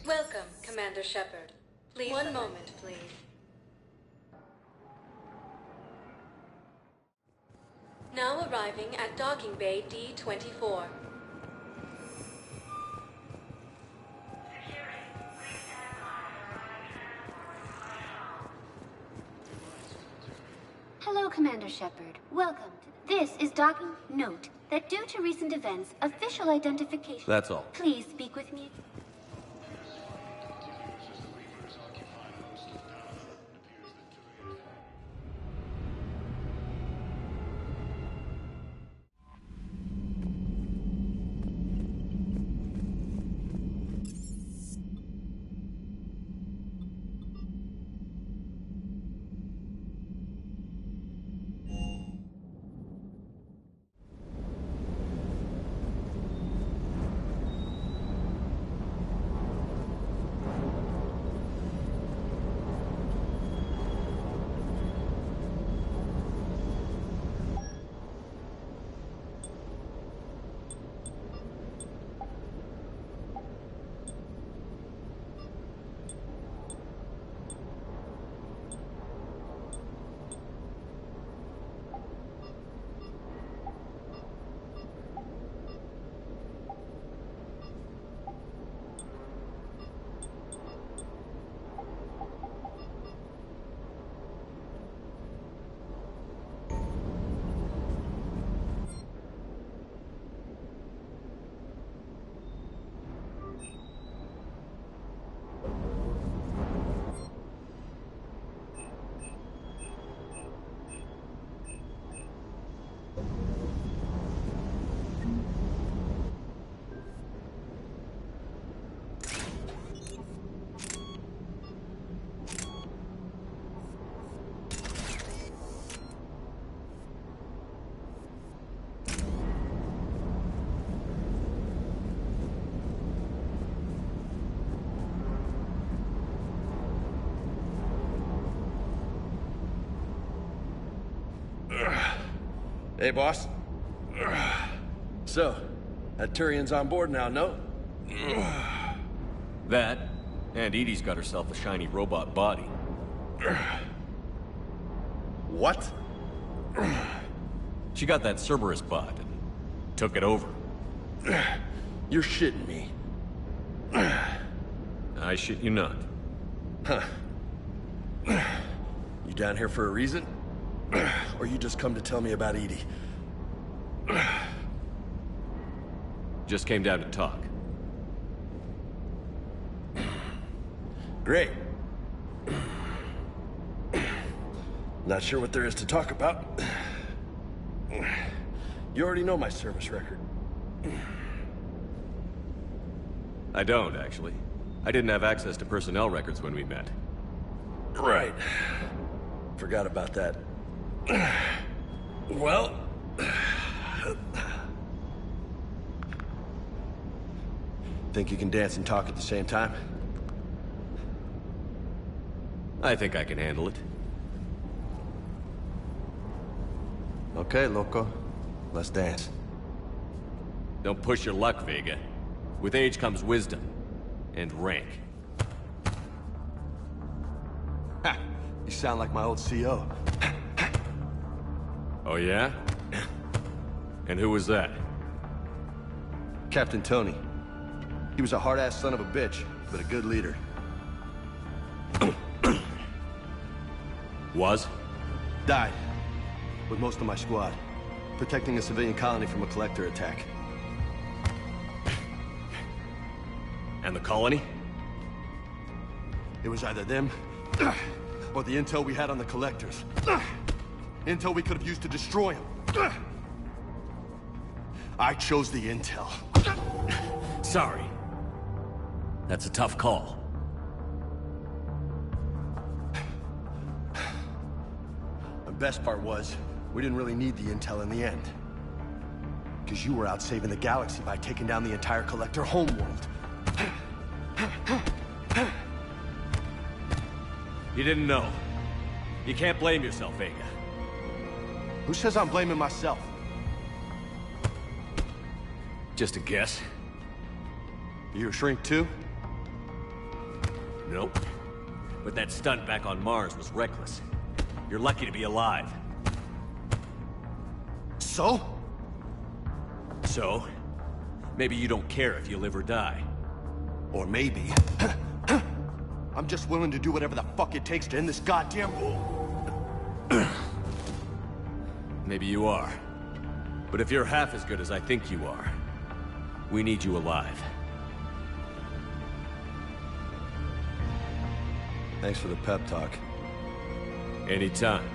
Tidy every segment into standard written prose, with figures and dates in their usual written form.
Welcome, Commander Shepard. Please, one moment, please. Now arriving at Docking Bay D-24. Hello, Commander Shepard. Welcome to... This is docking. Note that due to recent events, official identification... That's all. Please speak with me. Hey, boss. So, that Turian's on board now, no? That, and Edie's got herself a shiny robot body. What? She got that Cerberus bot and took it over. You're shitting me. I shit you not. Huh. You down here for a reason? Or you just come to tell me about Edie? Just came down to talk. Great. Not sure what there is to talk about. You already know my service record. I don't, actually. I didn't have access to personnel records when we met. Right. Forgot about that. Well... Think you can dance and talk at the same time? I think I can handle it. Okay, loco. Let's dance. Don't push your luck, Vega. With age comes wisdom. And rank. Ha! You sound like my old CO. Oh yeah? And who was that? Captain Tony. He was a hard-ass son of a bitch, but a good leader. Was? Died. With most of my squad. Protecting a civilian colony from a collector attack. And the colony? It was either them, or the intel we had on the collectors. Intel we could have used to destroy them. I chose the intel. Sorry. That's a tough call. The best part was, we didn't really need the intel in the end. Because you were out saving the galaxy by taking down the entire Collector homeworld. You didn't know. You can't blame yourself, Vega. Who says I'm blaming myself? Just a guess. You a shrink too? Nope. But that stunt back on Mars was reckless. You're lucky to be alive. So? So, maybe you don't care if you live or die. Or maybe... I'm just willing to do whatever the fuck it takes to end this goddamn war. Maybe you are. But if you're half as good as I think you are, we need you alive. Thanks for the pep talk. Anytime.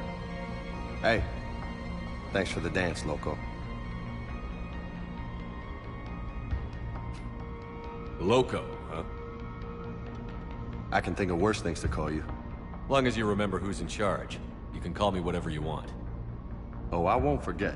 Hey, thanks for the dance, Loco. Loco, huh? I can think of worse things to call you. Long as you remember who's in charge, you can call me whatever you want. Oh, I won't forget.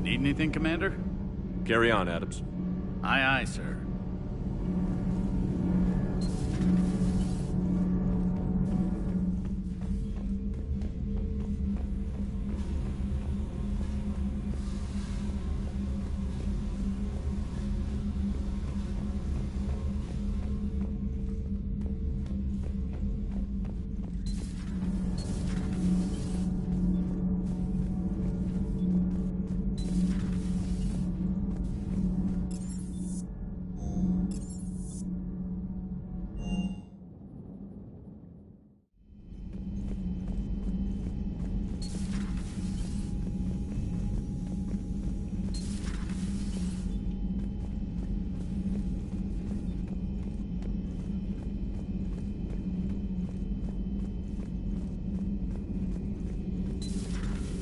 Need anything, Commander? Carry on, Adams. Aye, aye, sir.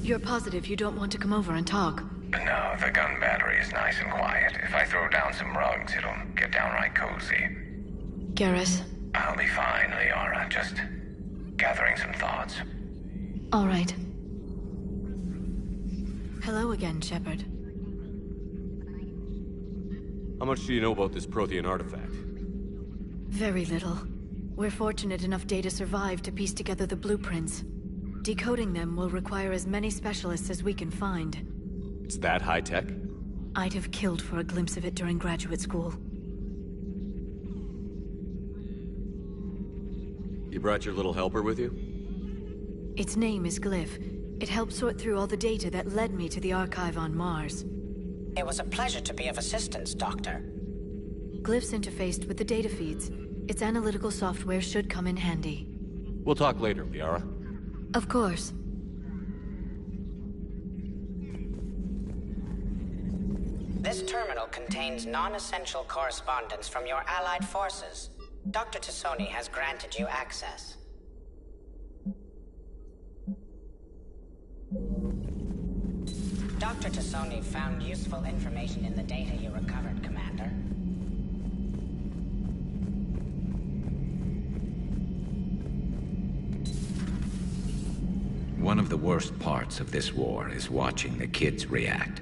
You're positive you don't want to come over and talk? No, the gun battery is nice and quiet. If I throw down some rugs, it'll get downright cozy. Garrus? I'll be fine, Liara. Just gathering some thoughts. All right. Hello again, Shepard. How much do you know about this Prothean artifact? Very little. We're fortunate enough Data survived to piece together the blueprints. Decoding them will require as many specialists as we can find. It's that high-tech? I'd have killed for a glimpse of it during graduate school. You brought your little helper with you? Its name is Glyph. It helped sort through all the data that led me to the archive on Mars. It was a pleasure to be of assistance, Doctor. Glyph's interfaced with the data feeds. Its analytical software should come in handy. We'll talk later, Liara. Of course. This terminal contains non-essential correspondence from your allied forces. Dr. T'Soni has granted you access. Dr. T'Soni found useful information in the data you recovered, Commander. One of the worst parts of this war is watching the kids react.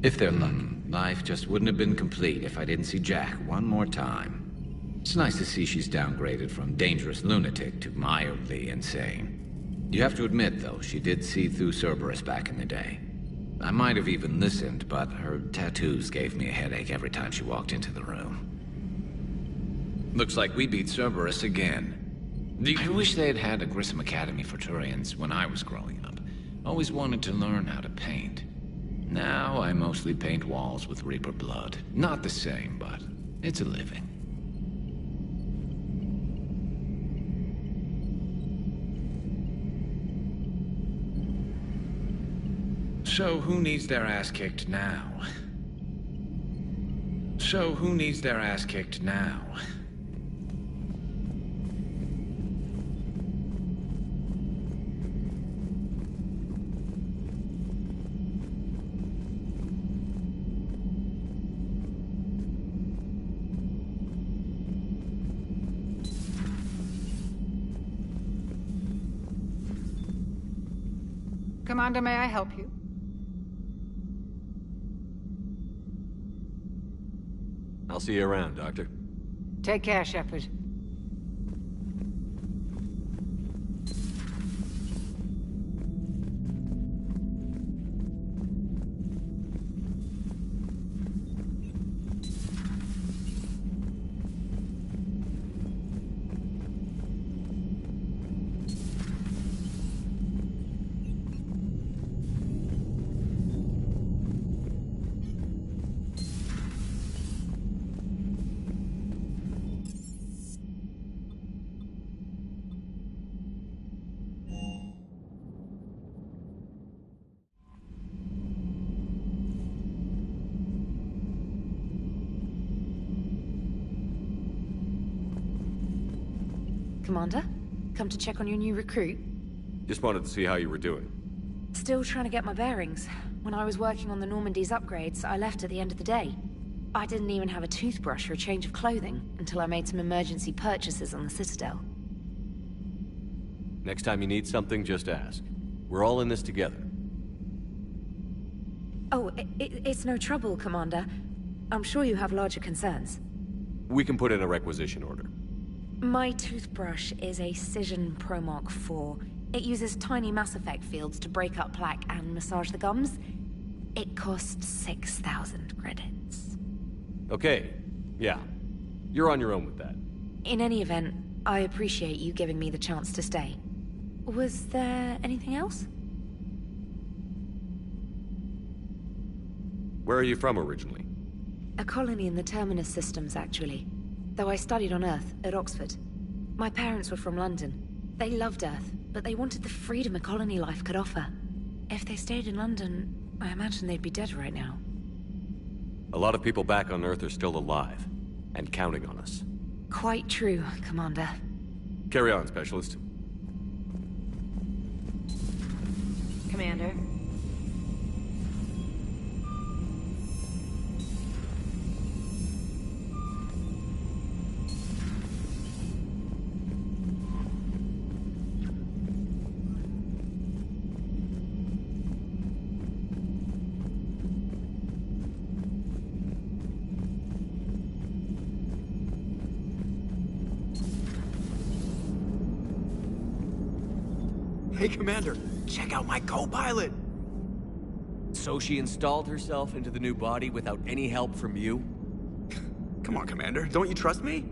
If they're lucky, life just wouldn't have been complete if I didn't see Jack one more time. It's nice to see she's downgraded from dangerous lunatic to mildly insane. You have to admit, though, she did see through Cerberus back in the day. I might have even listened, but her tattoos gave me a headache every time she walked into the room. Looks like we beat Cerberus again. I wish they had had a Grissom Academy for Turians when I was growing up. Always wanted to learn how to paint. Now I mostly paint walls with Reaper blood. Not the same, but it's a living. So who needs their ass kicked now? Commander, may I help you? I'll see you around, Doctor. Take care, Shepard. Commander? Come to check on your new recruit? Just wanted to see how you were doing. Still trying to get my bearings. When I was working on the Normandy's upgrades, I left at the end of the day. I didn't even have a toothbrush or a change of clothing until I made some emergency purchases on the Citadel. Next time you need something, just ask. We're all in this together. Oh, it's no trouble, Commander. I'm sure you have larger concerns. We can put in a requisition order. My toothbrush is a Cision Pro Mark IV. It uses tiny Mass Effect fields to break up plaque and massage the gums. It costs 6,000 credits. Okay, yeah. You're on your own with that. In any event, I appreciate you giving me the chance to stay. Was there anything else? Where are you from originally? A colony in the Terminus systems, actually. Though I studied on Earth, at Oxford. My parents were from London. They loved Earth, but they wanted the freedom a colony life could offer. If they stayed in London, I imagine they'd be dead right now. A lot of people back on Earth are still alive, and counting on us. Quite true, Commander. Carry on, Specialist. Commander. Hey, Commander, check out my co-pilot! So she installed herself into the new body without any help from you? Come on, Commander, don't you trust me?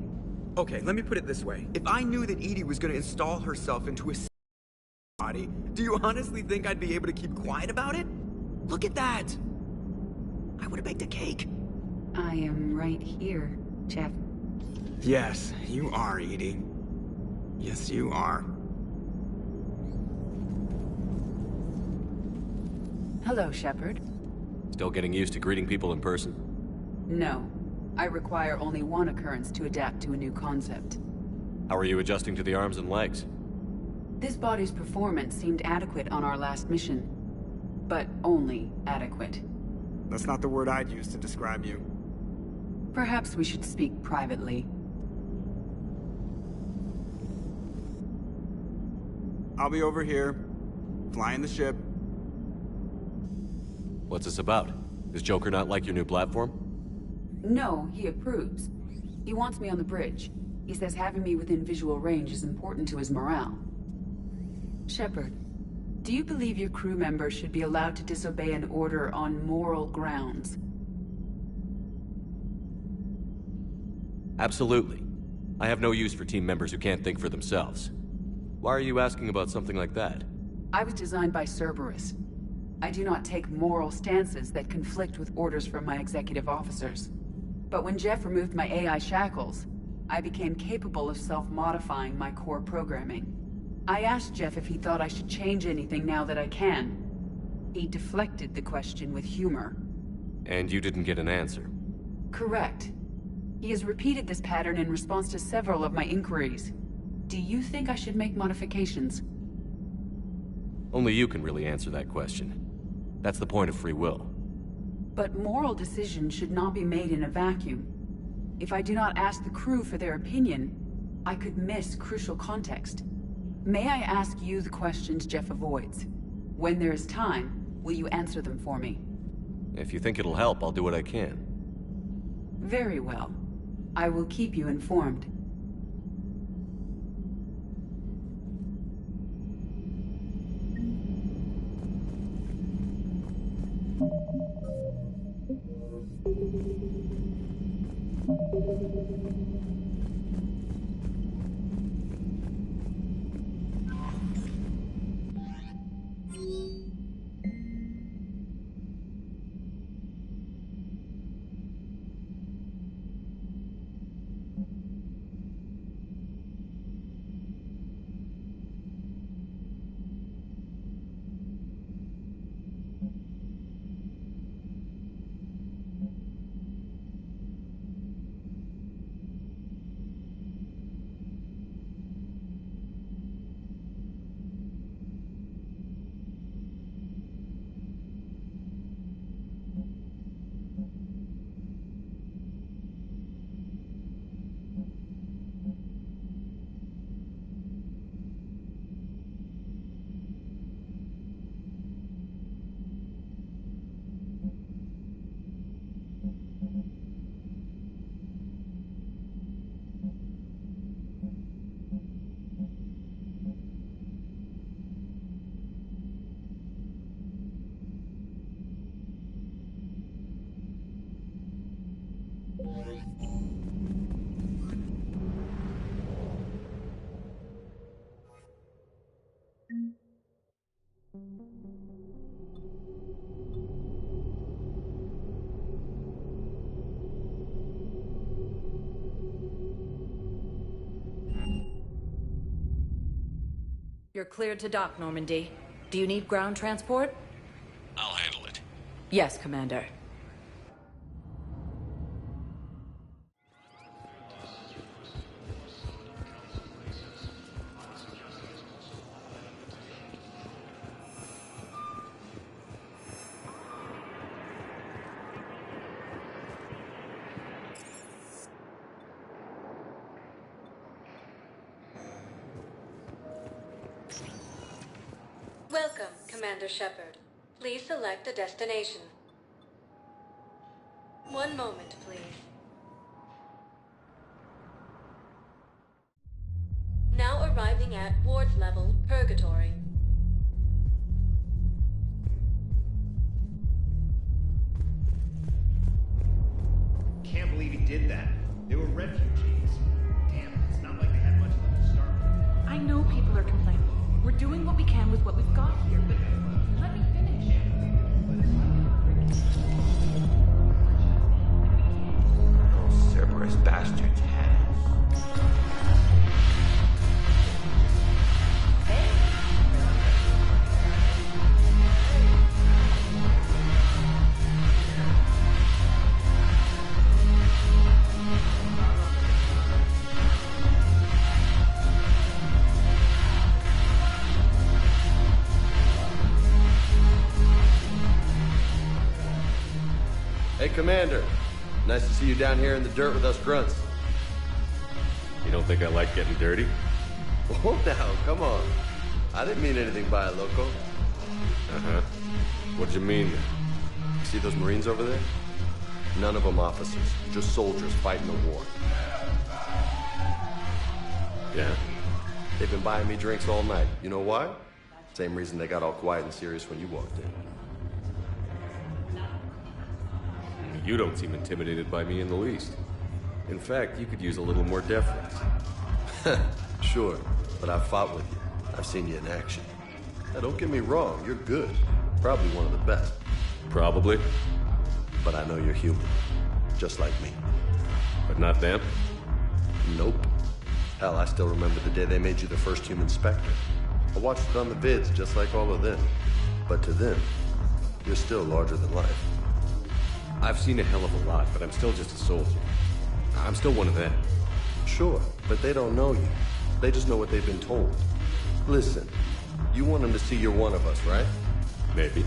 Okay, let me put it this way. If I knew that EDI was gonna install herself into a body, do you honestly think I'd be able to keep quiet about it? Look at that! I would've baked a cake. I am right here, Jeff. Yes, you are, EDI. Yes, you are. Hello, Shepard. Still getting used to greeting people in person? No. I require only one occurrence to adapt to a new concept. How are you adjusting to the arms and legs? This body's performance seemed adequate on our last mission. But only adequate. That's not the word I'd use to describe you. Perhaps we should speak privately. I'll be over here, flying the ship. What's this about? Does Joker not like your new platform? No, he approves. He wants me on the bridge. He says having me within visual range is important to his morale. Shepard, do you believe your crew members should be allowed to disobey an order on moral grounds? Absolutely. I have no use for team members who can't think for themselves. Why are you asking about something like that? I was designed by Cerberus. I do not take moral stances that conflict with orders from my executive officers. But when Jeff removed my AI shackles, I became capable of self-modifying my core programming. I asked Jeff if he thought I should change anything now that I can. He deflected the question with humor. And you didn't get an answer? Correct. He has repeated this pattern in response to several of my inquiries. Do you think I should make modifications? Only you can really answer that question. That's the point of free will. But moral decisions should not be made in a vacuum. If I do not ask the crew for their opinion, I could miss crucial context. May I ask you the questions Jeff avoids? When there is time, will you answer them for me? If you think it'll help, I'll do what I can. Very well. I will keep you informed. You're cleared to dock, Normandy. Do you need ground transport? I'll handle it. Yes, Commander. Welcome, Commander Shepard. Please select a destination. One moment, please. Now arriving at Ward's level, Purgatory. Can't believe he did that. They were refugees. Damn, it's not like they had much left to start with. I know people are complaining. We're doing what we can with what we've got here, but let me finish. Those Cerberus bastards had us. Hey, Commander. Nice to see you down here in the dirt with us grunts. You don't think I like getting dirty? Oh, now, come on. I didn't mean anything by it, Loco. Uh-huh. What'd you mean? See those Marines over there? None of them officers, just soldiers fighting the war. Yeah? They've been buying me drinks all night. You know why? Same reason they got all quiet and serious when you walked in. You don't seem intimidated by me in the least. In fact, you could use a little more deference. Sure, but I've fought with you. I've seen you in action. Now, don't get me wrong, you're good. Probably one of the best. Probably. But I know you're human. Just like me. But not them? Nope. Hell, I still remember the day they made you the first human Spectre. I watched it on the vids, just like all of them. But to them, you're still larger than life. I've seen a hell of a lot, but I'm still just a soldier. I'm still one of them. Sure, but they don't know you. They just know what they've been told. Listen, you want them to see you're one of us, right? Maybe.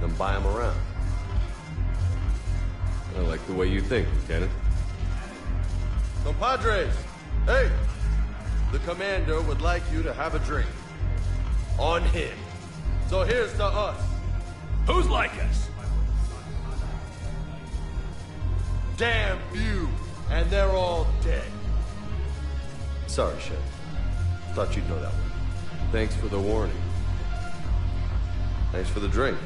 Then buy them around. I like the way you think, Lieutenant. Compadres! Hey! The commander would like you to have a drink. On him. So here's to us. Who's like us? Damn few, and they're all dead. Sorry, Shep. Thought you'd know that one. Thanks for the warning. Thanks for the drink.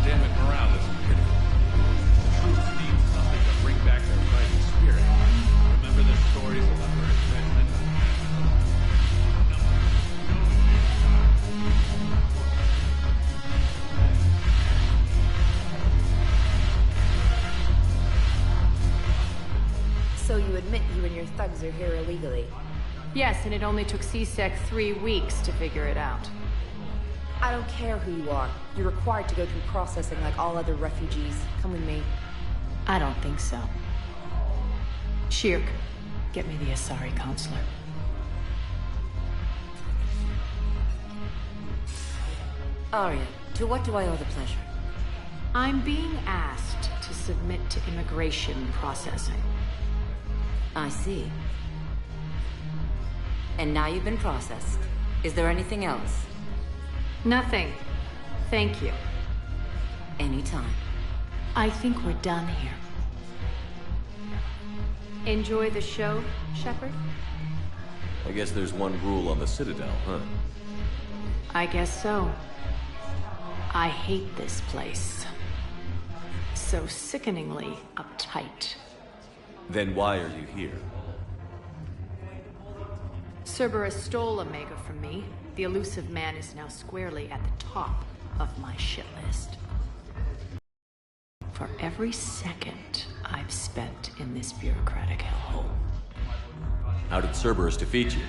Damn it, morale is pitiful. The troops need something to bring back their fighting spirit. Remember the stories about their adventures? So you admit you and your thugs are here illegally? Yes, and it only took CSEC 3 weeks to figure it out. I don't care who you are. You're required to go through processing like all other refugees. Come with me. I don't think so. Shirk, get me the Asari consular. Arya, to what do I owe the pleasure? I'm being asked to submit to immigration processing. I see. And now you've been processed. Is there anything else? Nothing. Thank you. Anytime. I think we're done here. Enjoy the show, Shepard? I guess there's one rule on the Citadel, huh? I guess so. I hate this place. So sickeningly uptight. Then why are you here? Cerberus stole Omega from me. The elusive man is now squarely at the top of my shit list. For every second I've spent in this bureaucratic hellhole. How did Cerberus defeat you?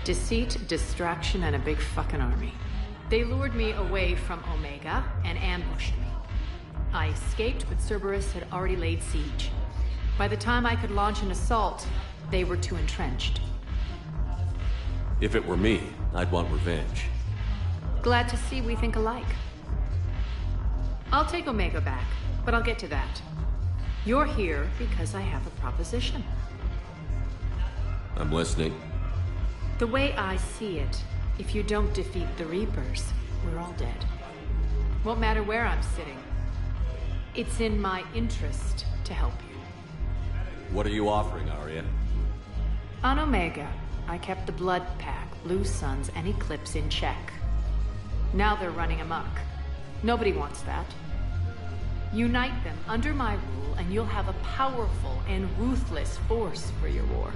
Deceit, distraction, and a big fucking army. They lured me away from Omega and ambushed me. I escaped, but Cerberus had already laid siege. By the time I could launch an assault, they were too entrenched. If it were me, I'd want revenge. Glad to see we think alike. I'll take Omega back, but I'll get to that. You're here because I have a proposition. I'm listening. The way I see it, if you don't defeat the Reapers, we're all dead. Won't matter where I'm sitting. It's in my interest to help you. What are you offering, Arya? On Omega, I kept the Blood Pack, Blue Suns, and Eclipse in check. Now they're running amok. Nobody wants that. Unite them under my rule, and you'll have a powerful and ruthless force for your war.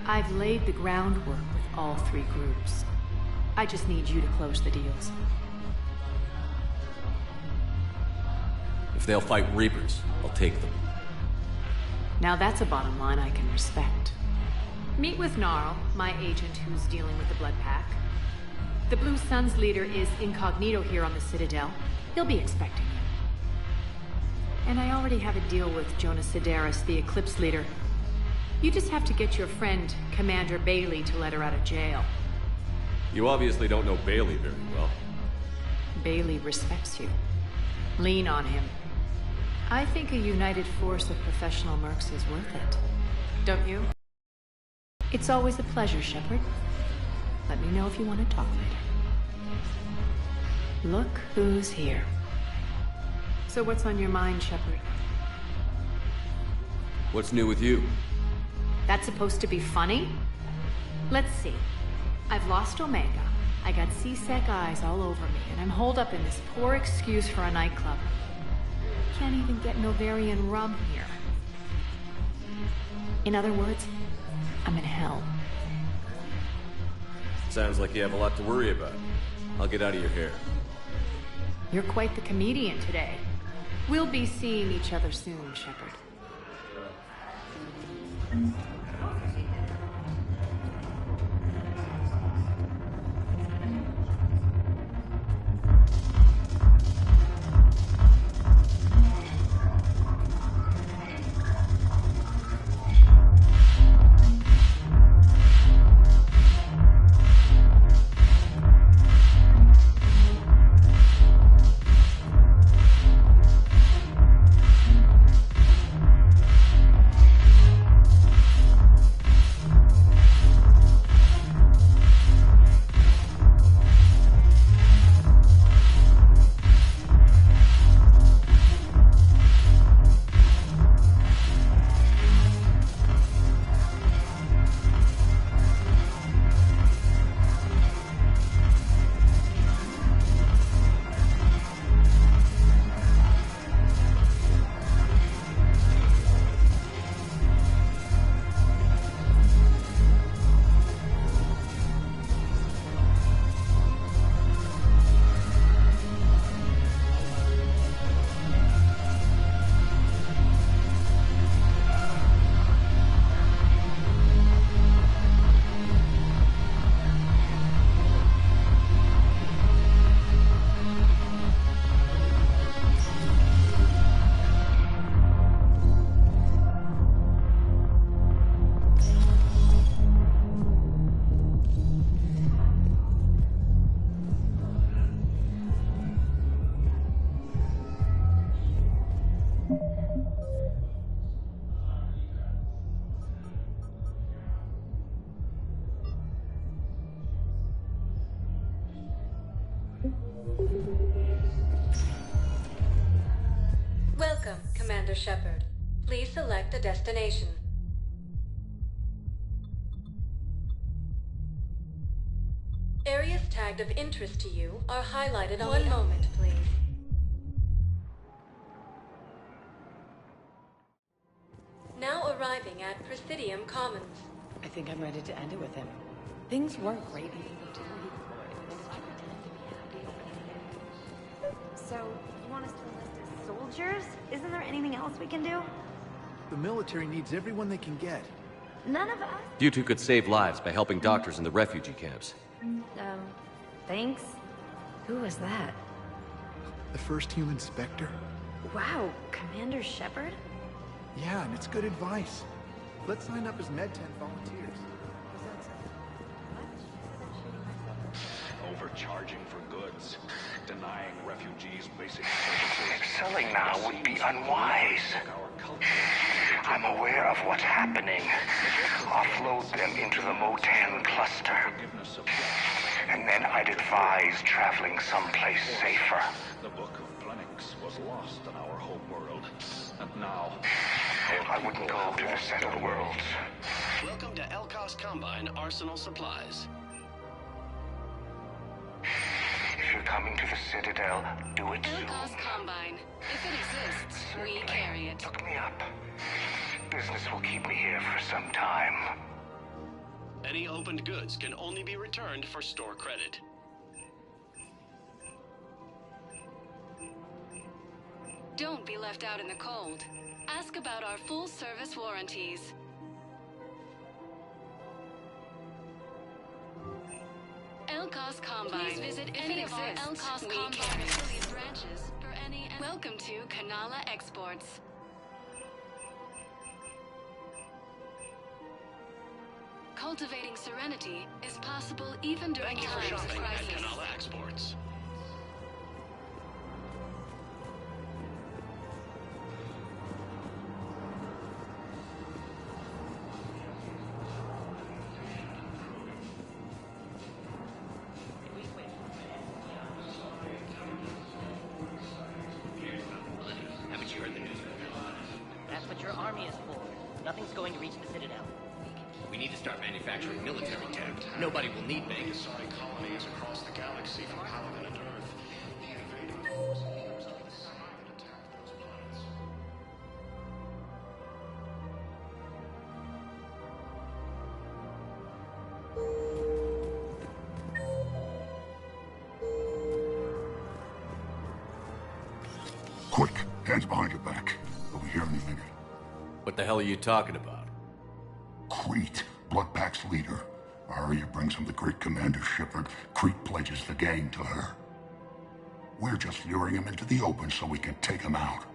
I've laid the groundwork with all 3 groups. I just need you to close the deals. If they'll fight Reapers, I'll take them. Now that's a bottom line I can respect. Meet with Gnarl, my agent who's dealing with the Blood Pack. The Blue Suns leader is incognito here on the Citadel. He'll be expecting you. And I already have a deal with Jonas Sidaris, the Eclipse leader. You just have to get your friend, Commander Bailey, to let her out of jail. You obviously don't know Bailey very well. Bailey respects you. Lean on him. I think a united force of professional mercs is worth it. Don't you? It's always a pleasure, Shepard. Let me know if you want to talk later. Look who's here. So what's on your mind, Shepard? What's new with you? That's supposed to be funny? Let's see. I've lost Omega. I got CSEC eyes all over me, and I'm holed up in this poor excuse for a nightclub. Can't even get Novarian rum here. In other words, I'm in hell. Sounds like you have a lot to worry about. I'll get out of your hair. You're quite the comedian today. We'll be seeing each other soon, Shepard. Welcome, Commander Shepard. Please select a destination. Areas tagged of interest to you are highlighted on One moment, please. Now arriving at Presidium Commons. I think I'm ready to end it with him. Things weren't great. So, you want us to enlist as soldiers? Isn't there anything else we can do? The military needs everyone they can get. None of us? You two could save lives by helping doctors in the refugee camps. Thanks. Who was that? The first human Spectre? Wow, Commander Shepard? Yeah, and it's good advice. Let's sign up as Med-10 volunteers. Overcharging for goods, denying refugees basic services. Selling now would be unwise. I'm aware of what's happening. Offload them into the Motan cluster. And then I'd advise traveling someplace safer. The Book of Plenix was lost in our home world. And now... I wouldn't go to the Settled Worlds. Welcome to Elkos Combine Arsenal Supplies. If you're coming to the Citadel, do it soon. Elkos Combine. If it exists, we carry it. Look me up. Business will keep me here for some time. Any opened goods can only be returned for store credit. Don't be left out in the cold. Ask about our full-service warranties. Elkos Combine. Please visit any of our Elkos Combine affiliate branches for any... Welcome to Kanala Exports. Cultivating serenity is possible even during Thank you for times of shopping at crisis. Kanala Exports. Haven't you heard the news? That's what your army is for. Nothing's going to reach the Citadel. We need to start manufacturing military tech. Nobody will need Vegas. Sonic colonies across the galaxy from Halavan and Earth. The invading force leaders have decided to attack those planets. Hands behind your back. Over here in the minute. What the hell are you talking about? Crete, Bloodpack's leader. Arya brings him the great Commander Shepard. Crete pledges the gang to her. We're just luring him into the open so we can take him out.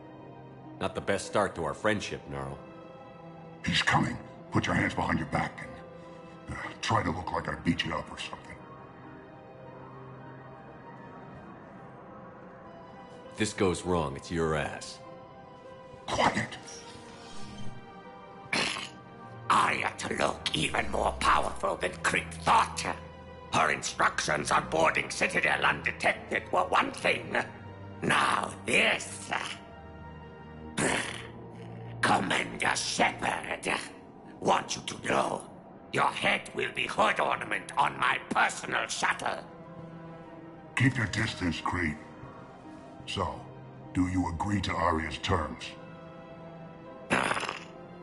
Not the best start to our friendship, Gnarl. He's coming. Put your hands behind your back and try to look like I beat you up or something. If this goes wrong, it's your ass. Quiet! Arya to look even more powerful than Crete thought. Her instructions on boarding Citadel undetected were one thing. Now this. Commander Shepard, want you to know, your head will be hood ornament on my personal shuttle. Keep your distance, Crete. So, do you agree to Arya's terms?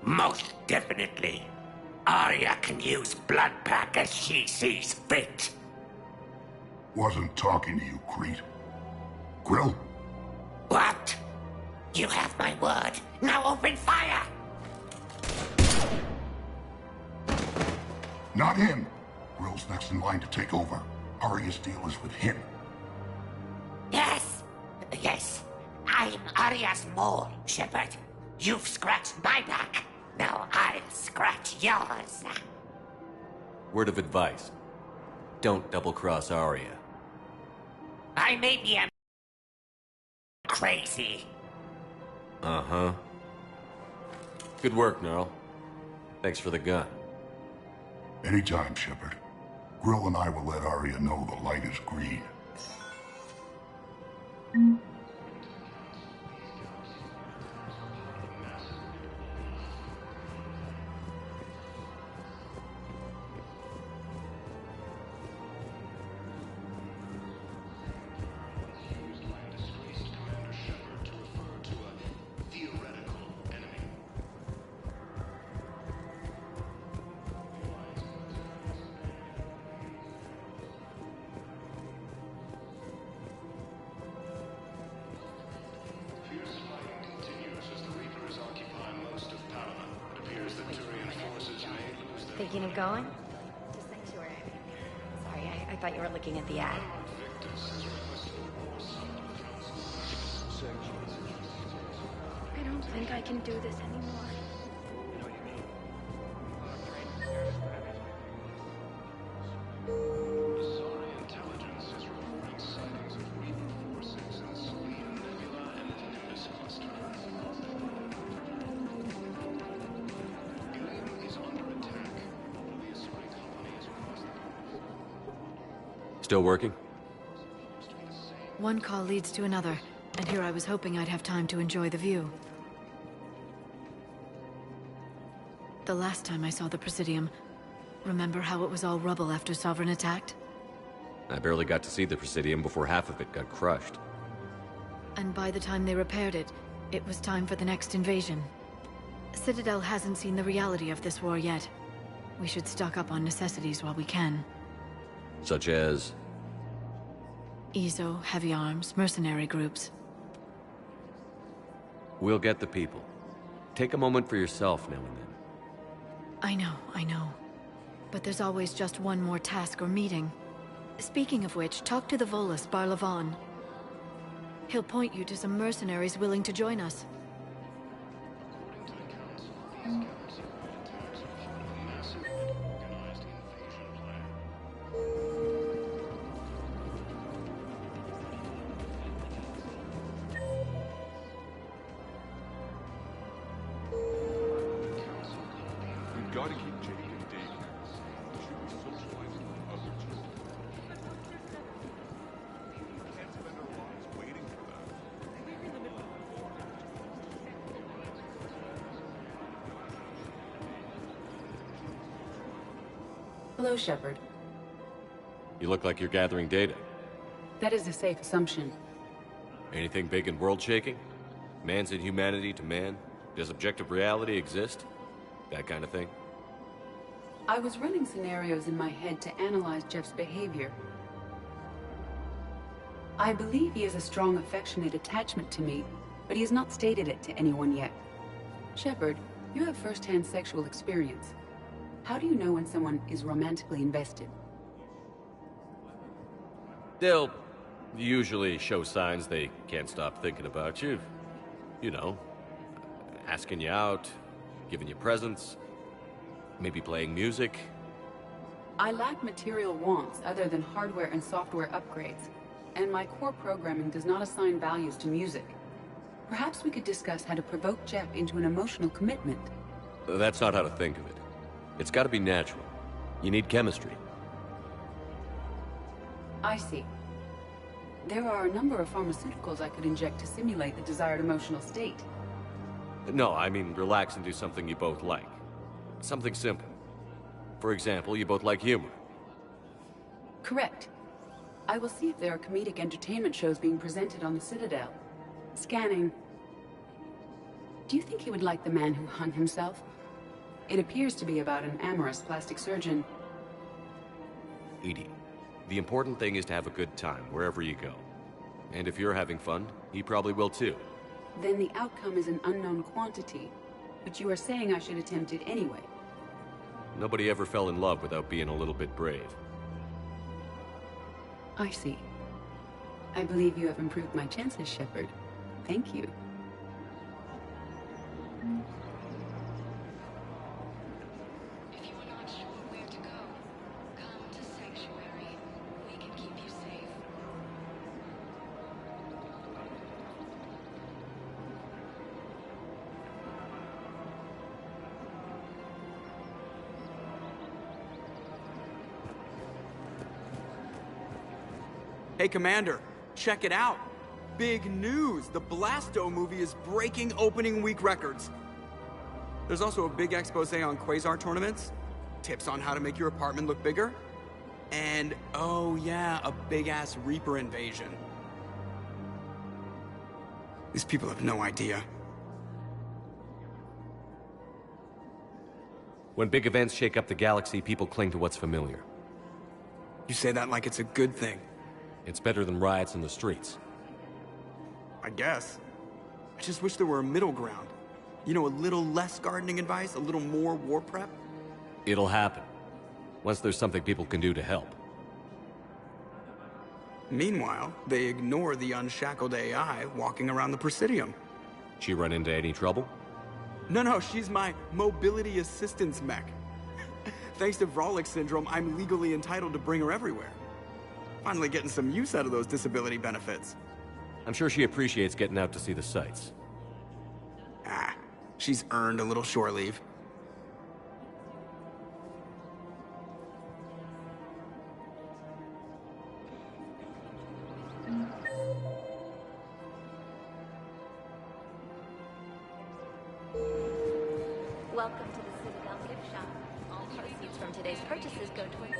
Most definitely. Arya can use Bloodpack as she sees fit. Wasn't talking to you, Crete. Grill? What? You have my word. Now open fire! Not him. Grill's next in line to take over. Arya's deal is with him. Yes. Yes. I'm Arya's mole, Shepard. You've scratched my back. Now I'll scratch yours. Word of advice. Don't double-cross Arya. I may be crazy. Uh-huh. Good work, Gnarl. Thanks for the gun. Anytime, Shepard. Grill and I will let Arya know the light is green. Thinking of going? To Sanctuary. Sorry, I thought you were looking at the ad. I don't think I can do this anymore. Still working? One call leads to another, and here I was hoping I'd have time to enjoy the view. The last time I saw the Presidium, remember how it was all rubble after Sovereign attacked? I barely got to see the Presidium before half of it got crushed. And by the time they repaired it, it was time for the next invasion. Citadel hasn't seen the reality of this war yet. We should stock up on necessities while we can. Such as? Ezo, heavy arms, mercenary groups. We'll get the people. Take a moment for yourself now and then. I know. But there's always just one more task or meeting. Speaking of which, talk to the Volus, Barlavan. He'll point you to some mercenaries willing to join us. Gotta keep Jake in daycare. She should be socializing with other children. We can't spend our lives waiting for that. We're in the middle of a war. Hello, Shepard. You look like you're gathering data. That is a safe assumption. Anything big and world-shaking? Man's inhumanity to man? Does objective reality exist? That kind of thing? I was running scenarios in my head to analyze Jeff's behavior. I believe he has a strong affectionate attachment to me, but he has not stated it to anyone yet. Shepard, you have first-hand sexual experience. How do you know when someone is romantically invested? They'll usually show signs they can't stop thinking about you. You know, asking you out, giving you presents, maybe playing music. I lack material wants other than hardware and software upgrades, and my core programming does not assign values to music. Perhaps we could discuss how to provoke Jep into an emotional commitment. That's not how to think of it. It's gotta be natural. You need chemistry. I see. There are a number of pharmaceuticals I could inject to simulate the desired emotional state. No, I mean relax and do something you both like. Something simple. For example, you both like humor. Correct. I will see if there are comedic entertainment shows being presented on the Citadel. Scanning. Do you think he would like The Man Who Hung Himself? It appears to be about an amorous plastic surgeon. EDI, the important thing is to have a good time wherever you go. And if you're having fun, he probably will too. Then the outcome is an unknown quantity, but you are saying I should attempt it anyway. Nobody ever fell in love without being a little bit brave. I see. I believe you have improved my chances, Shepard. Thank you. If you are not sure where to go, come to Sanctuary. We can keep you safe. Hey, Commander, check it out. Big news! The Blasto movie is breaking opening week records. There's also a big expose on Quasar tournaments, tips on how to make your apartment look bigger, and, oh yeah, a big-ass Reaper invasion. These people have no idea. When big events shake up the galaxy, people cling to what's familiar. You say that like it's a good thing. It's better than riots in the streets. I guess. I just wish there were a middle ground. You know, a little less gardening advice, a little more war prep. It'll happen. Once there's something people can do to help. Meanwhile, they ignore the unshackled AI walking around the Presidium. She run into any trouble? No, she's my mobility assistance mech. Thanks to Vralik syndrome, I'm legally entitled to bring her everywhere. Finally getting some use out of those disability benefits. I'm sure she appreciates getting out to see the sights. Ah, she's earned a little shore leave. Welcome to the Citadel gift shop. All proceeds from today's purchases go towards...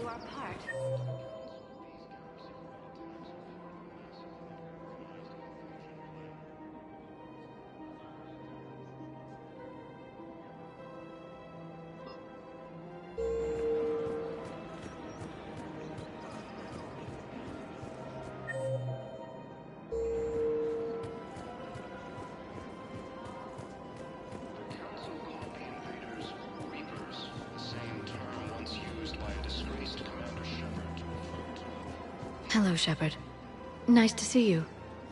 do our part. The Council called the invaders Reapers, the same term once used by a disgraced Commander Shepard to refer to. Hello, Shepard. Nice to see you.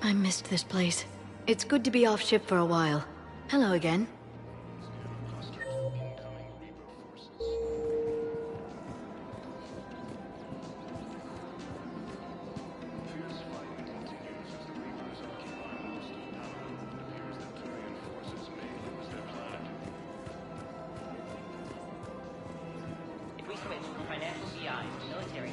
I missed this place. It's good to be off ship for a while. Hello again. If we switch from financial BI to military...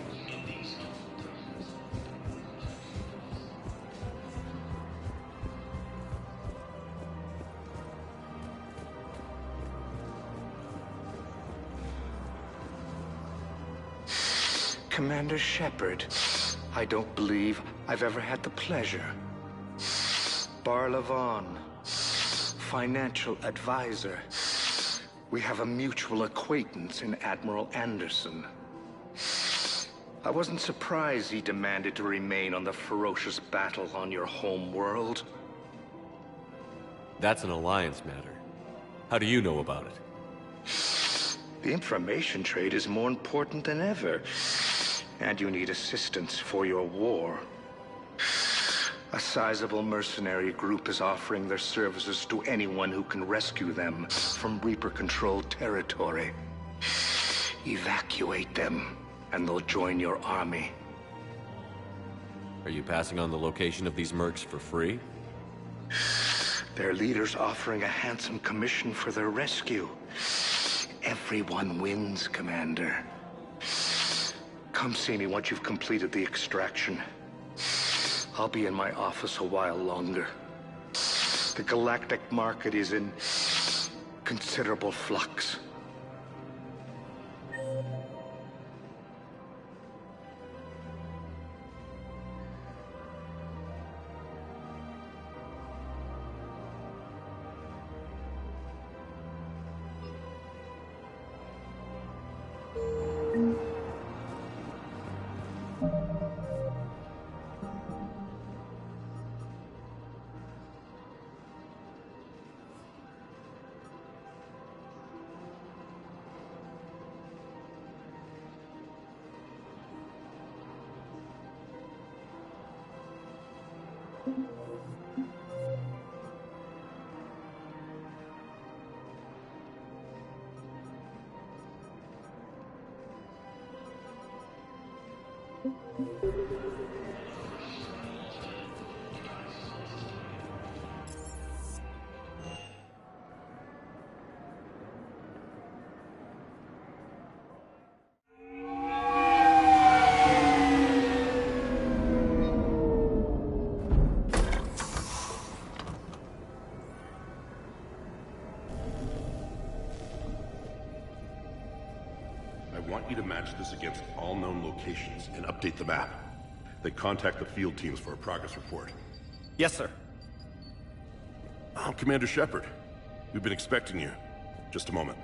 Commander Shepard, I don't believe I've ever had the pleasure. Barlavon, financial advisor. We have a mutual acquaintance in Admiral Anderson. I wasn't surprised he demanded to remain on the ferocious battle on your home world. That's an alliance matter. How do you know about it? The information trade is more important than ever. And you need assistance for your war. A sizable mercenary group is offering their services to anyone who can rescue them from Reaper-controlled territory. Evacuate them, and they'll join your army. Are you passing on the location of these mercs for free? Their leader's offering a handsome commission for their rescue. Everyone wins, Commander. Come see me once you've completed the extraction. I'll be in my office a while longer. The galactic market is in considerable flux. I want you to match this against all known locations and update the map. Then contact the field teams for a progress report. Yes, sir. I'm Commander Shepard. We've been expecting you. Just a moment.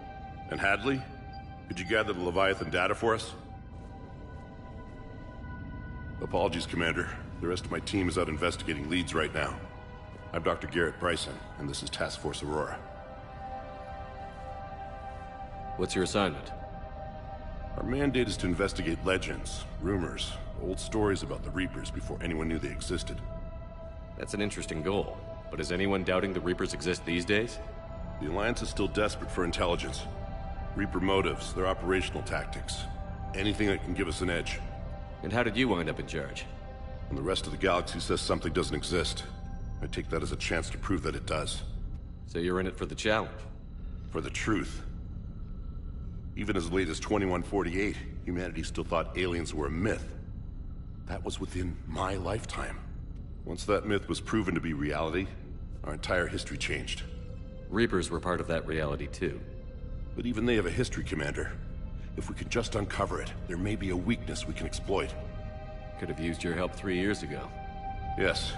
And Hadley, could you gather the Leviathan data for us? Apologies, Commander. The rest of my team is out investigating leads right now. I'm Dr. Garrett Bryson, and this is Task Force Aurora. What's your assignment? Our mandate is to investigate legends, rumors, old stories about the Reapers before anyone knew they existed. That's an interesting goal. But is anyone doubting the Reapers exist these days? The Alliance is still desperate for intelligence. Reaper motives, their operational tactics. Anything that can give us an edge. And how did you wind up in charge? When the rest of the galaxy says something doesn't exist, I take that as a chance to prove that it does. So you're in it for the challenge? For the truth. Even as late as 2148, humanity still thought aliens were a myth. That was within my lifetime. Once that myth was proven to be reality, our entire history changed. Reapers were part of that reality too. But even they have a history, Commander. If we could just uncover it, there may be a weakness we can exploit. Could have used your help 3 years ago. Yes.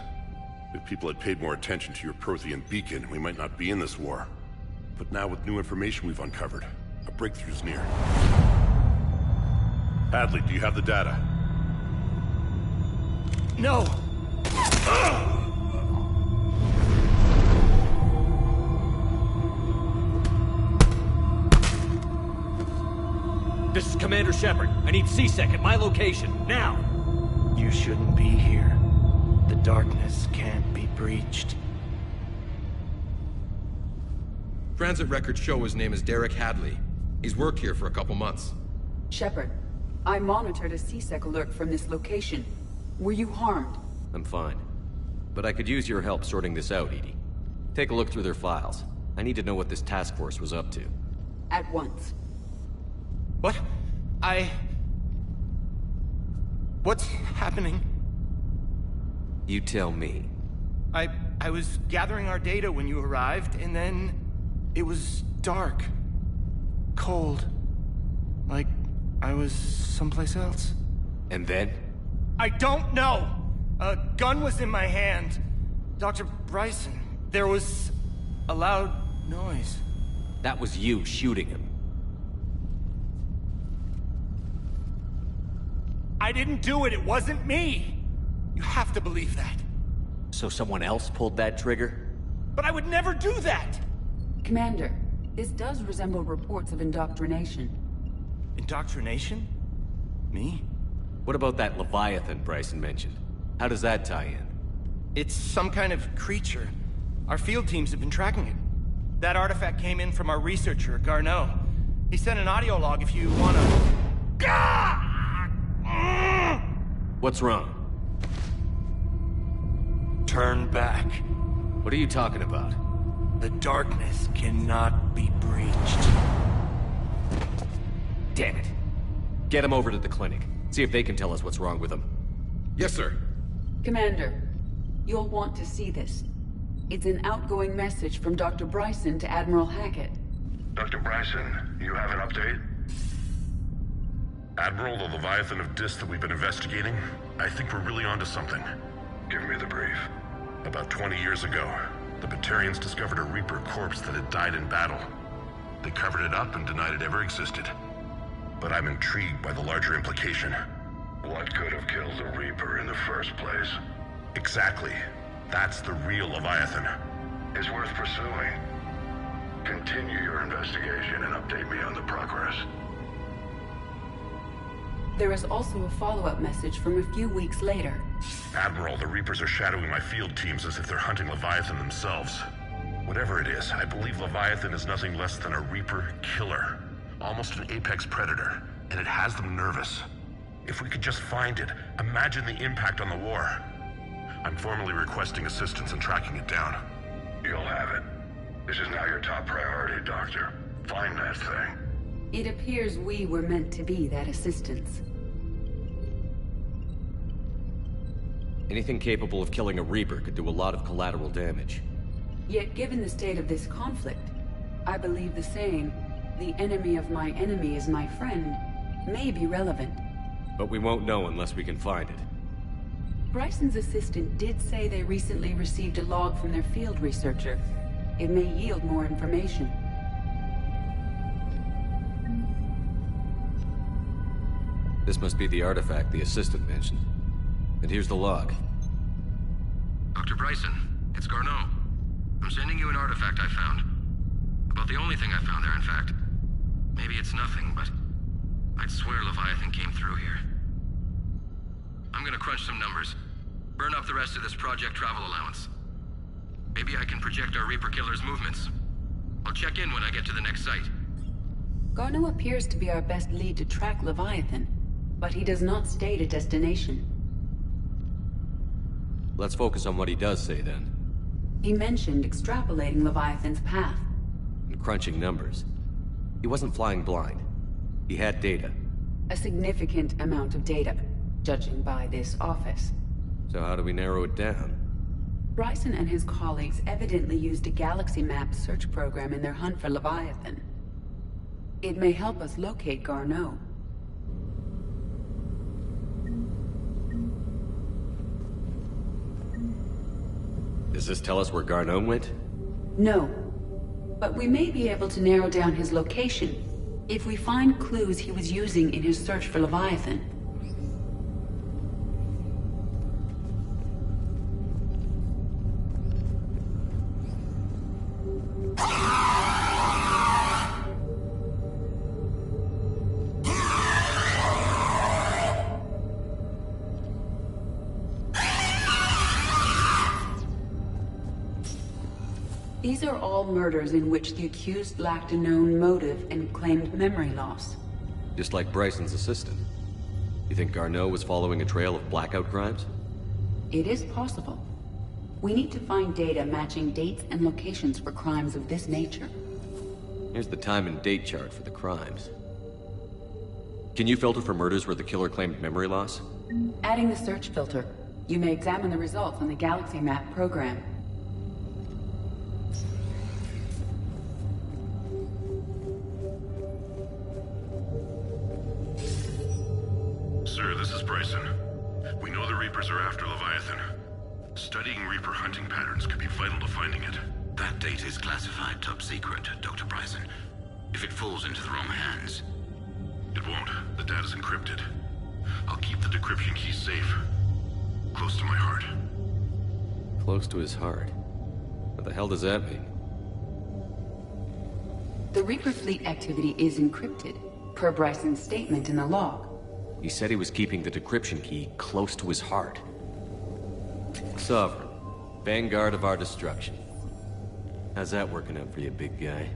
If people had paid more attention to your Prothean beacon, we might not be in this war. But now with new information we've uncovered, a breakthrough's near. Hadley, do you have the data? No! This is Commander Shepard. I need C-Sec at my location, now! You shouldn't be here. The darkness can't be breached. Transit records show his name is Derek Hadley. He's worked here for a couple months. Shepard, I monitored a C-Sec alert from this location. Were you harmed? I'm fine. But I could use your help sorting this out, EDI. Take a look through their files. I need to know what this task force was up to. At once. What? What's happening? You tell me. I was gathering our data when you arrived, and then it was dark. Cold. Like I was someplace else. And then? I don't know! A gun was in my hand. Dr. Bryson, there was a loud noise. That was you shooting him. I didn't do it, it wasn't me! You have to believe that. So someone else pulled that trigger? But I would never do that! Commander, this does resemble reports of indoctrination. Indoctrination? Me? What about that Leviathan Bryson mentioned? How does that tie in? It's some kind of creature. Our field teams have been tracking it. That artifact came in from our researcher, Garneau. He sent an audio log if you wanna... What's wrong? Turn back. What are you talking about? The darkness cannot be breached. Damn it. Get him over to the clinic. See if they can tell us what's wrong with him. Yes, sir. Commander, you'll want to see this. It's an outgoing message from Dr. Bryson to Admiral Hackett. Dr. Bryson, you have an update? Admiral, the Leviathan of Dis that we've been investigating, I think we're really onto something. Give me the brief. About 20 years ago, the Batarians discovered a Reaper corpse that had died in battle. They covered it up and denied it ever existed. But I'm intrigued by the larger implication. What could have killed the Reaper in the first place? Exactly. That's the real Leviathan. It's worth pursuing. Continue your investigation and update me on the progress. There is also a follow-up message from a few weeks later. Admiral, the Reapers are shadowing my field teams as if they're hunting Leviathan themselves. Whatever it is, I believe Leviathan is nothing less than a Reaper killer. Almost an apex predator, and it has them nervous. If we could just find it, imagine the impact on the war. I'm formally requesting assistance in tracking it down. You'll have it. This is now your top priority, Doctor. Find that thing. It appears we were meant to be that assistance. Anything capable of killing a Reaper could do a lot of collateral damage. Yet given the state of this conflict, I believe the saying, "The enemy of my enemy is my friend," may be relevant. But we won't know unless we can find it. Bryson's assistant did say they recently received a log from their field researcher. It may yield more information. This must be the artifact the assistant mentioned. And here's the log. Dr. Bryson, it's Garneau. I'm sending you an artifact I found. About the only thing I found there, in fact. Maybe it's nothing, but I'd swear Leviathan came through here. I'm gonna crunch some numbers. Burn up the rest of this Project Travel allowance. Maybe I can project our Reaper killer's movements. I'll check in when I get to the next site. Garneau appears to be our best lead to track Leviathan, but he does not state a destination. Let's focus on what he does say, then. He mentioned extrapolating Leviathan's path. And crunching numbers. He wasn't flying blind. He had data. A significant amount of data, judging by this office. So how do we narrow it down? Bryson and his colleagues evidently used a galaxy map search program in their hunt for Leviathan. It may help us locate Garneau. Does this tell us where Garneau went? No. But we may be able to narrow down his location if we find clues he was using in his search for Leviathan. These are all murders in which the accused lacked a known motive and claimed memory loss. Just like Bryson's assistant. You think Garneau was following a trail of blackout crimes? It is possible. We need to find data matching dates and locations for crimes of this nature. Here's the time and date chart for the crimes. Can you filter for murders where the killer claimed memory loss? Adding the search filter, you may examine the results on the Galaxy Map program. Sir, this is Bryson. We know the Reapers are after Leviathan. Studying Reaper hunting patterns could be vital to finding it. That data is classified top secret, Dr. Bryson. If it falls into the wrong hands... It won't. The data's encrypted. I'll keep the decryption key safe. Close to my heart. Close to his heart? What the hell does that mean? The Reaper fleet activity is encrypted, per Bryson's statement in the log. He said he was keeping the decryption key close to his heart. Sovereign, vanguard of our destruction. How's that working out for you, big guy?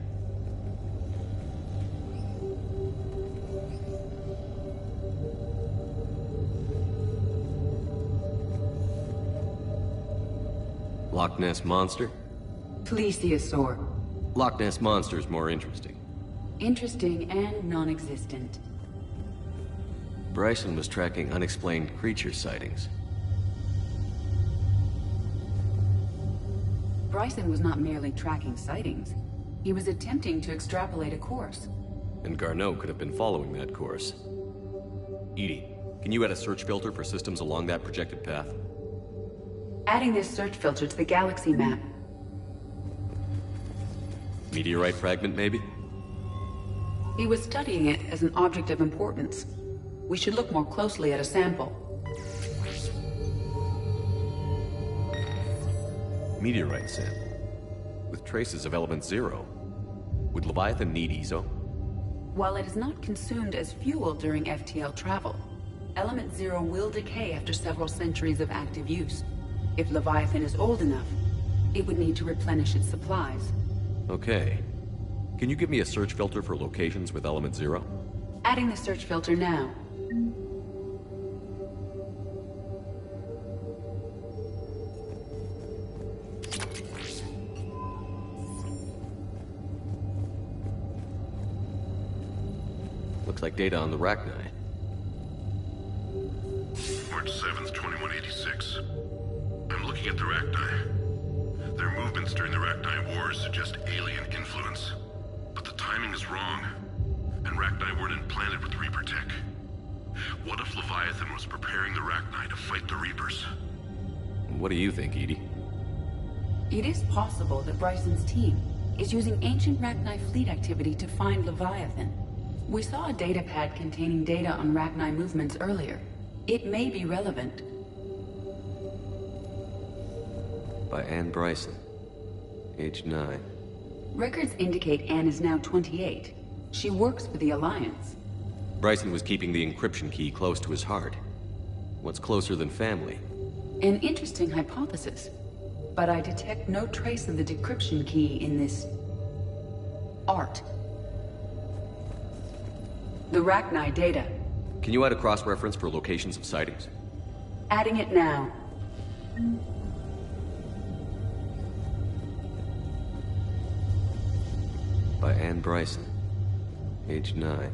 Loch Ness Monster? Plesiosaur. Loch Ness Monster's more interesting. Interesting and non-existent. Bryson was tracking unexplained creature sightings. Bryson was not merely tracking sightings. He was attempting to extrapolate a course. And Garneau could have been following that course. EDI, can you add a search filter for systems along that projected path? Adding this search filter to the galaxy map. Meteorite fragment, maybe? He was studying it as an object of importance. We should look more closely at a sample. Meteorite sample. With traces of element 0. Would Leviathan need ESO? While it is not consumed as fuel during FTL travel, element 0 will decay after several centuries of active use. If Leviathan is old enough, it would need to replenish its supplies. Okay. Can you give me a search filter for locations with element 0? Adding the search filter now. Looks like data on the Rachni. March 7th, 2186. I'm looking at the Rachni. Their movements during the Rachni Wars suggest alien influence. But the timing is wrong. And Rachni weren't implanted with Reaper tech. What if Leviathan was preparing the Rachni to fight the Reapers? What do you think, EDI? It is possible that Bryson's team is using ancient Rachni fleet activity to find Leviathan. We saw a data pad containing data on Rachni movements earlier. It may be relevant. By Anne Bryson. Age 9. Records indicate Anne is now 28. She works for the Alliance. Bryson was keeping the encryption key close to his heart. What's closer than family? An interesting hypothesis. But I detect no trace of the decryption key in this... art. The Rachni data. Can you add a cross-reference for locations of sightings? Adding it now. By Anne Bryson. Age 9.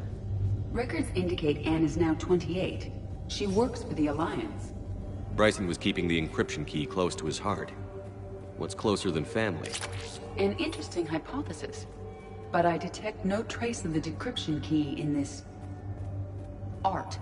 Records indicate Anne is now 28. She works for the Alliance. Bryson was keeping the encryption key close to his heart. What's closer than family? An interesting hypothesis. But I detect no trace of the decryption key in this... art.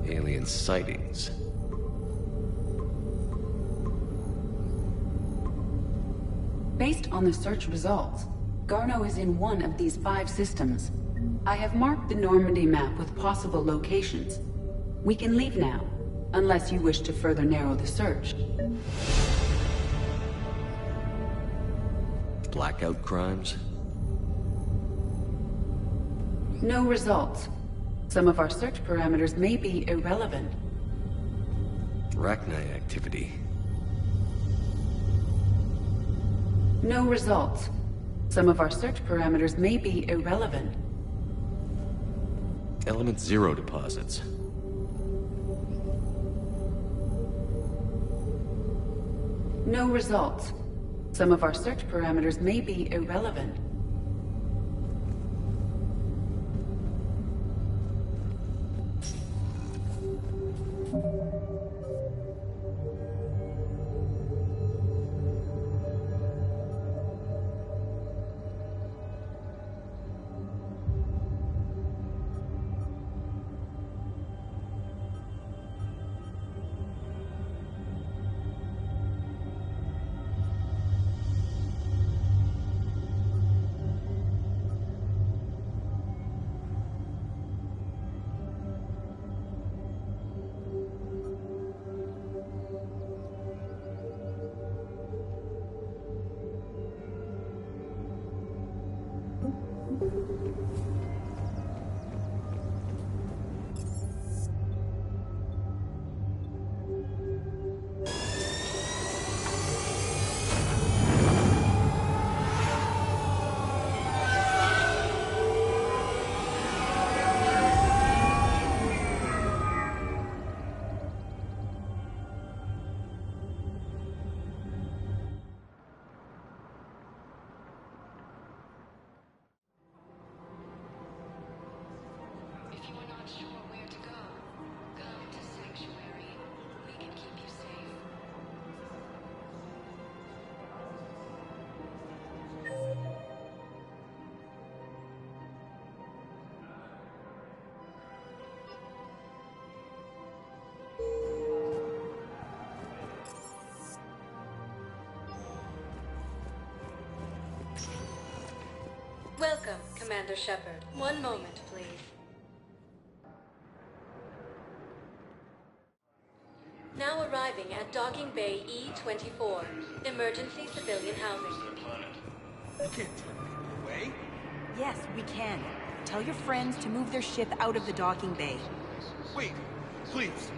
Alien sightings. Based on the search results, Garneau is in one of these 5 systems. I have marked the Normandy map with possible locations. We can leave now, unless you wish to further narrow the search. Blackout crimes? No results. Some of our search parameters may be irrelevant. Rachni activity. No results. Some of our search parameters may be irrelevant. Element Zero deposits. No results. Some of our search parameters may be irrelevant. Welcome, Commander Shepard. One moment, please. Now arriving at Docking Bay E-24, emergency civilian housing. You can't turn people away. Yes, we can. Tell your friends to move their ship out of the docking bay. Wait, please.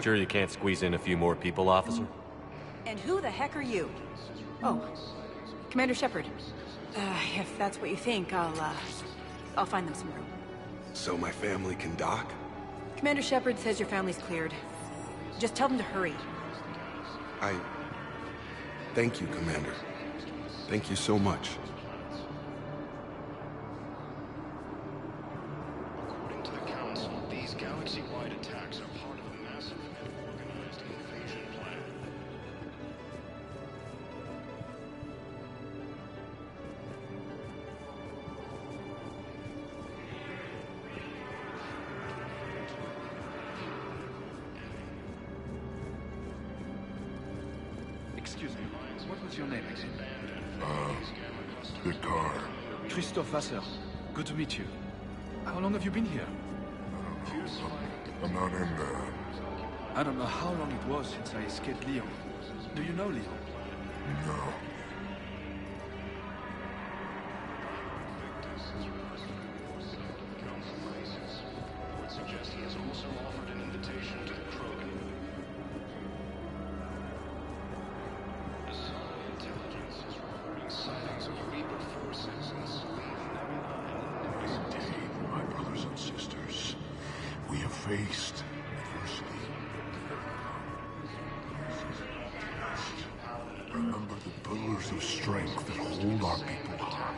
Sure you can't squeeze in a few more people, officer? And who the heck are you? Oh, Commander Shepard. If that's what you think, I'll find them some room. So my family can dock? Commander Shepard says your family's cleared. Just tell them to hurry. Thank you, Commander. Thank you so much. According to the Council, these galaxy-wide attacks are part of a massive and organized invasion plan. Excuse me, what was your name again? Victor. Christophe Vasseur. Good to meet you. How long have you been here? I'm not in there. I don't know how long it was since I escaped Leon. Do you know Leon? No. Would suggest he has also offered an invitation to the Krogan. The Solid Intelligence is reporting sightings of Reaper forces in Sweden. Indeed, my brothers and sisters, we have faced adversity. Remember the pillars of strength that hold our people high.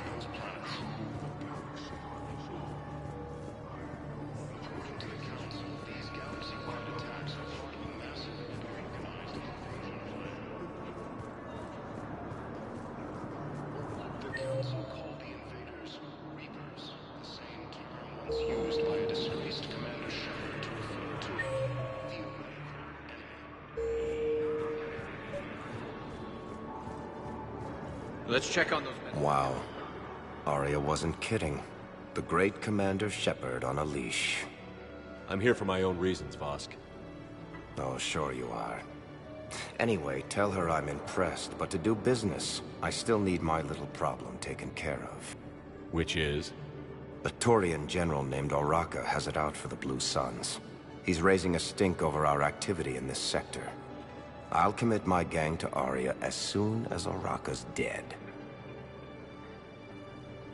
According to the Council, these galaxy-wide attacks are part of a massive and organized invasion plan. The Council called the invaders Reapers, the same term once used by a disgraced Commander Shepard to refer to the American enemy. Let's check on those men. Wow. Aria wasn't kidding. The great Commander Shepard on a leash. I'm here for my own reasons, Vosk. Oh, sure you are. Anyway, tell her I'm impressed, but to do business, I still need my little problem taken care of. Which is? A Turian general named Oraka has it out for the Blue Suns. He's raising a stink over our activity in this sector. I'll commit my gang to Aria as soon as Oraka's dead.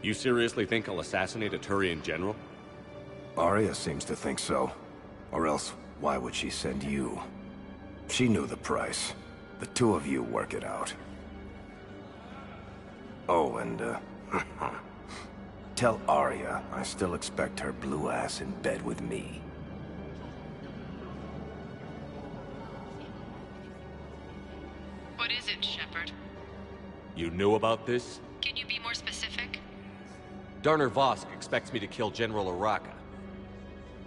You seriously think I'll assassinate a Turian general? Arya seems to think so. Or else, why would she send you? She knew the price. The two of you work it out. Oh, and, tell Arya I still expect her blue ass in bed with me. What is it, Shepard? You knew about this? Can you be more specific? Darner Vosk expects me to kill General Araka.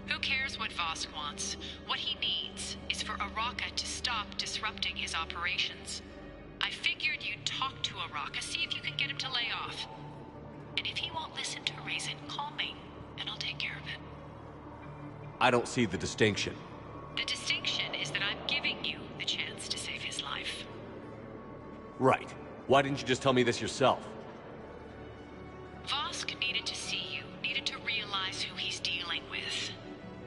Who cares what Vosk wants? What he needs is for Araka to stop disrupting his operations. I figured you'd talk to Araka, see if you can get him to lay off. And if he won't listen to reason, call me, and I'll take care of it. I don't see the distinction. The distinction is that I'm giving you the chance to save his life. Right. Why didn't you just tell me this yourself? Vosk needed to see you, needed to realize who he's dealing with.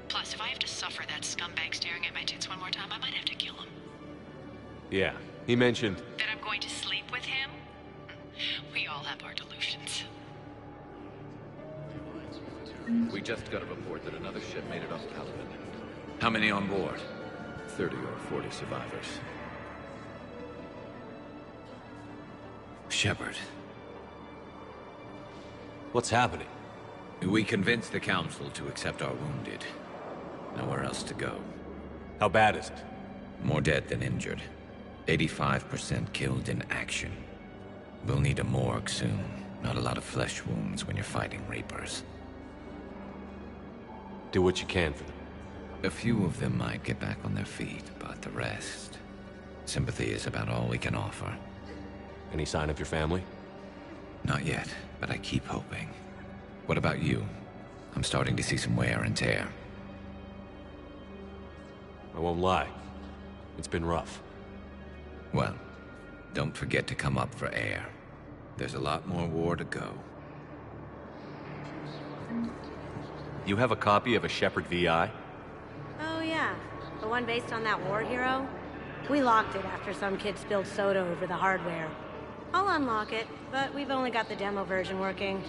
Plus, if I have to suffer that scumbag staring at my tits one more time, I might have to kill him. Yeah, he mentioned... That I'm going to sleep with him? We all have our delusions. We just got a report that another ship made it off Caliban. How many on board? 30 or 40 survivors. Shepard. What's happening? We convinced the Council to accept our wounded. Nowhere else to go. How bad is it? More dead than injured. 85% killed in action. We'll need a morgue soon. Not a lot of flesh wounds when you're fighting Reapers. Do what you can for them. A few of them might get back on their feet, but the rest... Sympathy is about all we can offer. Any sign of your family? Not yet, but I keep hoping. What about you? I'm starting to see some wear and tear. I won't lie. It's been rough. Well, don't forget to come up for air. There's a lot more war to go. You have a copy of a Shepard VI? Oh yeah, the one based on that war hero? We locked it after some kid spilled soda over the hardware. I'll unlock it, but we've only got the demo version working.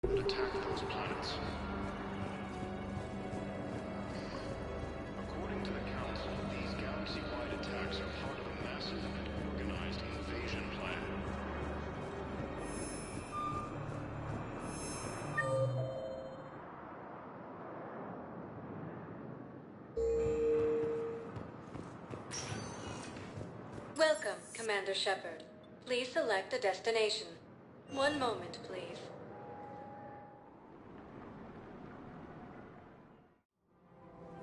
Attack those planets. According to the Council, these galaxy-wide attacks are part of a massive and organized invasion plan. Welcome, Commander Shepard. Please select a destination. One moment, please.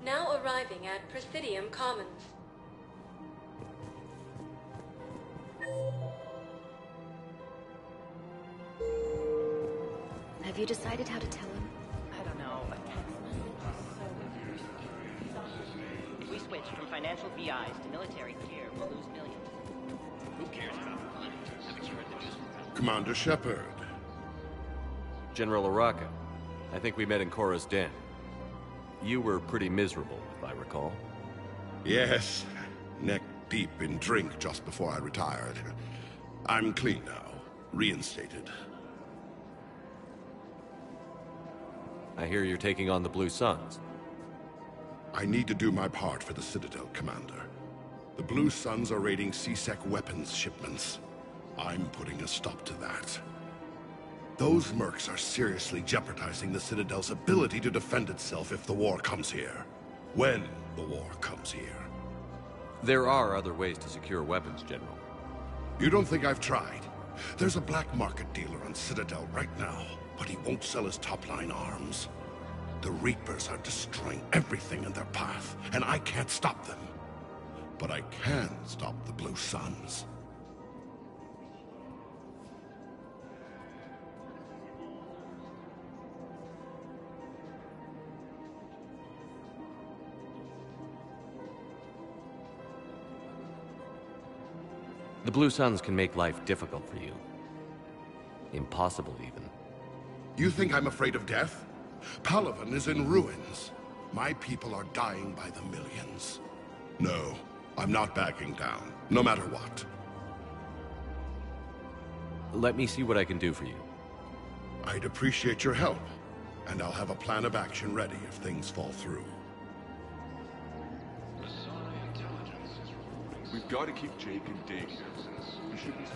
Now arriving at Presidium Commons. Have you decided how to tell him? I don't know. If we switch from financial VIs to military tier, we'll lose millions. Who cares about the money? Haven't you heard the news? Commander Shepard. General Araka. I think we met in Korra's den. You were pretty miserable, if I recall. Yes. Neck deep in drink just before I retired. I'm clean now. Reinstated. I hear you're taking on the Blue Suns. I need to do my part for the Citadel, Commander. The Blue Suns are raiding C-Sec weapons shipments. I'm putting a stop to that. Those mercs are seriously jeopardizing the Citadel's ability to defend itself if the war comes here. When the war comes here. There are other ways to secure weapons, General. You don't think I've tried? There's a black market dealer on Citadel right now, but he won't sell his top-line arms. The Reapers are destroying everything in their path, and I can't stop them. But I can stop the Blue Suns. The Blue Suns can make life difficult for you. Impossible, even. You think I'm afraid of death? Palaven is in ruins. My people are dying by the millions. No, I'm not backing down, no matter what. Let me see what I can do for you. I'd appreciate your help, and I'll have a plan of action ready if things fall through. We've got to keep Jake and Dave. We should be so...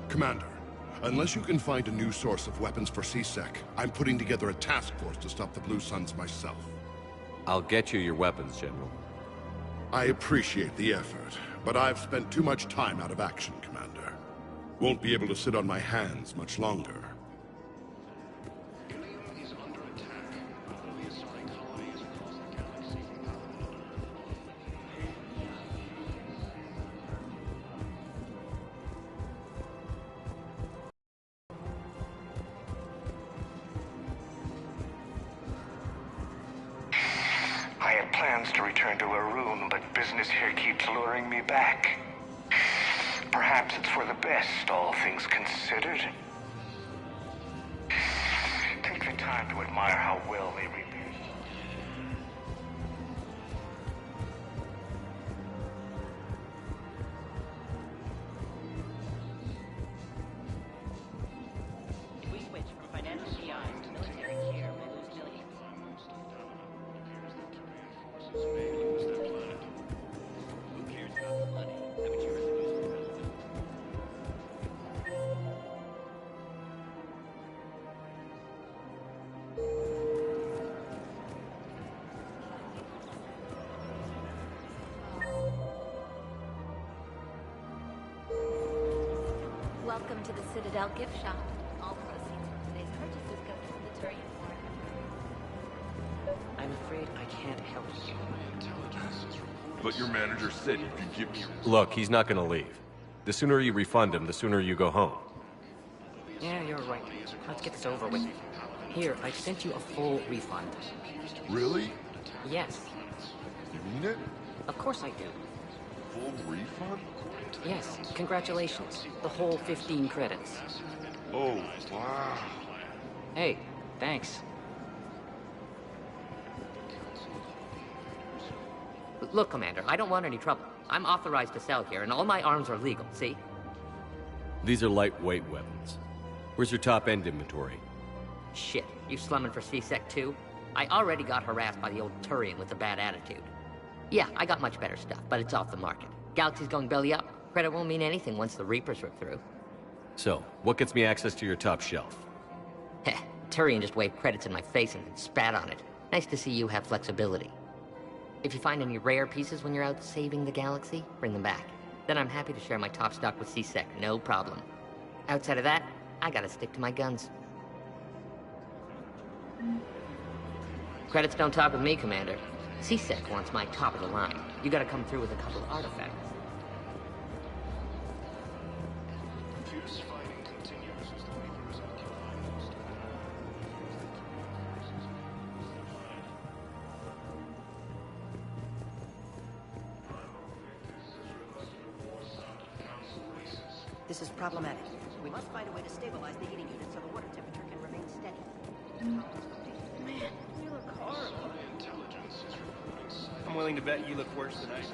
Commander, unless you can find a new source of weapons for C-Sec, I'm putting together a task force to stop the Blue Suns myself. I'll get you your weapons, General. I appreciate the effort, but I've spent too much time out of action, Commander. Won't be able to sit on my hands much longer. I had plans to return to Arun, but business here keeps luring me back. Perhaps it's for the best, all things considered. Take the time to admire how well they repair. If we switch from financial PIs to military care, we'll lose millions. Who cares about the money? Haven't you heard the news? Welcome to the Citadel gift shop. All proceeds from today's purchases go to the Turian War. I'm afraid I can't help you. But your manager said you could give me your... Look, he's not gonna leave. The sooner you refund him, the sooner you go home. Yeah, you're right. Let's get this over with. Here, I sent you a full refund. Really? Yes. You mean it? Of course I do. Full refund? Yes, congratulations. The whole 15 credits. Oh, wow. Hey, thanks. Look, Commander, I don't want any trouble. I'm authorized to sell here, and all my arms are legal, see? These are lightweight weapons. Where's your top-end inventory? Shit, you slumming for C-Sec too? I already got harassed by the old Turian with a bad attitude. Yeah, I got much better stuff, but it's off the market. Galaxy's going belly up. Credit won't mean anything once the Reapers rip through. So, what gets me access to your top shelf? Heh, Turian just waved credits in my face and then spat on it. Nice to see you have flexibility. If you find any rare pieces when you're out saving the galaxy, bring them back. Then I'm happy to share my top stock with C-Sec, no problem. Outside of that, I gotta stick to my guns. Credits don't talk with me, Commander. C-Sec wants my top of the line. You gotta come through with a couple of artifacts. Fierce fighting continues as the Reapers occupy most of the This is problematic. We must find a way to stabilize the heating unit so the water temperature can remain steady. Man, you look horrible. I'm willing willing to bet you look worse than I do.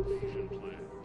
Fusion plan.